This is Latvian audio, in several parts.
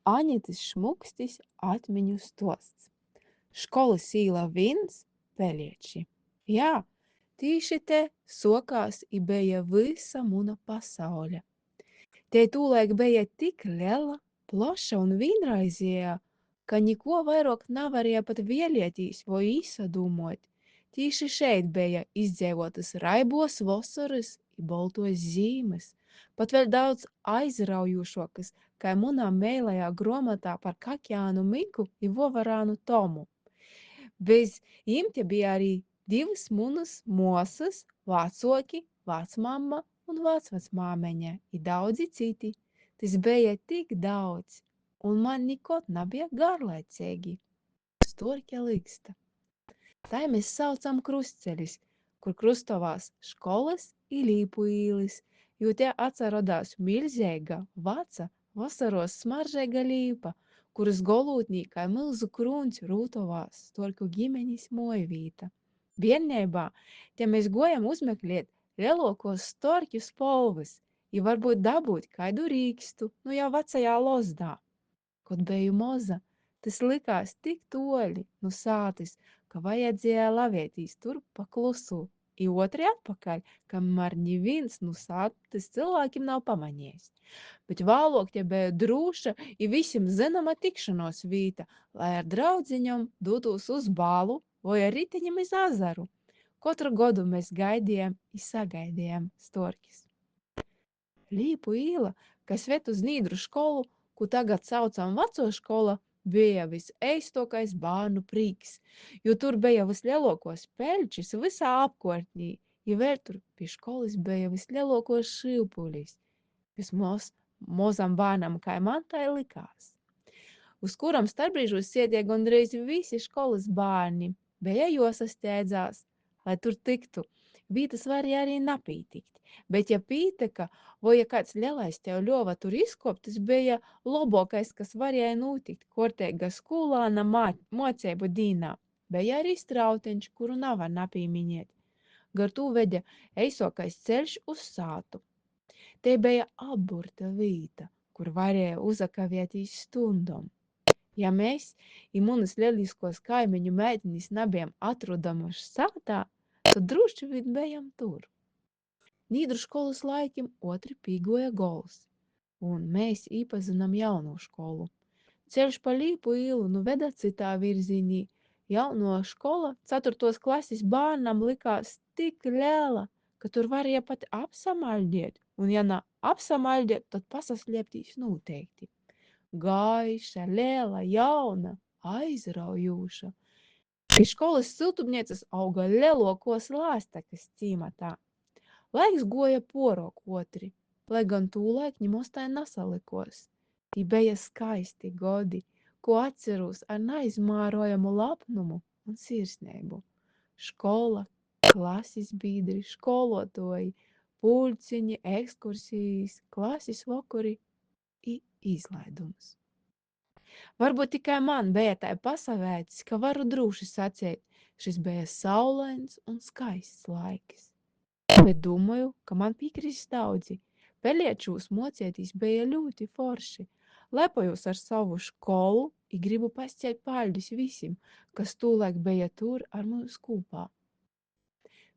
Aņetes Šmukstis atmiņu stosts. Školas īla viens pelieči. Jā, tīši te sokās I beja visa muna pasauļa. Te tūlaik beja tik lela, plaša un vīnraizējā, ka niko vairāk navarēja pat vielietīs voi īsadūmot. Tīši šeit beja izdzēvotas raibos vosaras I boltos zīmes, pat vēl daudz aizraujošokas, kai munā mēlējā gromotā par Kakjānu Miku I Vovarānu Tomu. Bez jim te bija arī divas munas mosas, vācoki, vācmamma un vācvecmāmeņa I daudzi citi. Tas bija tik daudz, un man nikot nabija garlaicīgi. Storķa liksta. Tai mēs saucam krustceļus, kur krustovās školas I līpu īlis, jo te atcerodās milzeiga, vaca, vasaros smaržeiga līpa, kuras golūtnī kai milzu krūns rūtovās storku ģimenis mojvīta. Bierneibā te mēs gojam uzmeklēt lielokos storķu spolvas I varbūt dabūt kaidu rīkstu, nu jau vecajā lozdā. Kod beju moza, tas likās tik toļi nu sātis, ka vajadzēja lavietīs tur pa klusu, I otri atpakaļ, kamēr nivīns nu sātis cilvēkim nav pamanījis. Bet vēlāk te bija drūša I visiem zinama tikšanos vīta, lai ar draudziņom dotos uz bālu vai ar riteņiem iz azaru. Katru godu mēs gaidījām I sagaidījām storkis. Līpu īla, kas ved uz Nīdru skolu, ko tagad saucam Vaco škola, bija viseistokais bārnu prīks, jo tur bija vislielokos peļčis visā apkārtnī, I vēl tur pie školas bija vislielokos šīvpuļis. Vismaz mozam bārnam, kai man tai likās. Uz kuram starpbrīžos sēdēja gandrīz visi školas bārni, bija josasteidzās, lai tur tiktu. Vītas varēja arī napītikt, bet ja pīteka, vai ja kāds lielais tev ļova tur izkopt, tas bija lobokais, kas varēja notikt korteiga skolāna moceibu dīnā. Bija arī strauteņš, kuru nevar napīminiet. Gar tū veļa eisokais ceļš uz sātu. Te bija apburta vīta, kur varēja uzakavietīs stundom. Ja mēs I munas lieliskos kaimiņu meitinis nebijam atrodamuši sātā, tad droši vien bijam tur. Nīdru skolas laikim otri pīgoja gols, un mēs īpazinam jauno skolu. Ceļš pa Līpu īlu nu veda citā virzīnī. Jauno škola 4. klases bārnam likās tik liela, ka tur varēja pat apsamaļdiet, un ja ne apsamaļdiet, tad pasaslēptīs noteikti. Gaiša, liela, jauna, aizraujūša. Pie školas siltumniecas auga lielokos lāstekas cīmatā. Laiks goja porok otri, lai gan tūlaik ņemos tai nasalikos. Tī beja skaisti godi, ko atcerūs ar neizmārojamu lapnumu un sirsneibu. Škola, klases bīdri, skolotoji, pulciņi, ekskursijas, klases vakari I izlaidums. Varbūt tikai man bija tai pasavēcis, ka varu drūši sacēt, šis bija saulains un skaists laiks. Bet domāju, ka man piekrist daudzi. Peliečūs mocietīs bija ļoti forši. Lepojos ar savu skolu I gribu pasciet paļdis visiem, kas tūlaik bija tur ar mums kopā.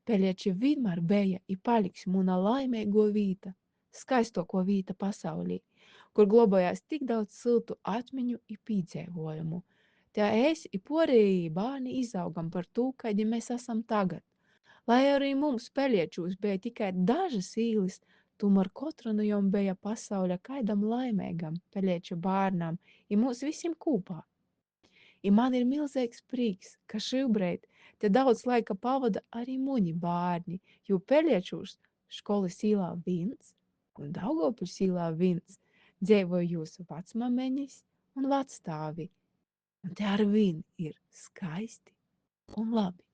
Pelieči vienmēr bija I paliks muna laimeigo vīta, skaistoko vīta pasaulī, kur globājās tik daudz siltu atmiņu I pīdzēvojumu. Te es I porējī bārni izaugam par tū, kādi mēs esam tagad. Lai arī mums peliečūs bija tikai dažas īlis, tomēr katru no jom bija pasauļa kaidam laimēgam pelieču bārnam I mūs visiem kopā. I man ir milzīgs prīks, ka šobrīd te daudz laika pavada arī muni bārni, jo Peliečūs školas īlā 1 un Daugavpils īlā 1 dzīvo jūsu vecmameņas un vecstāvi, un te ar vien ir skaisti un labi.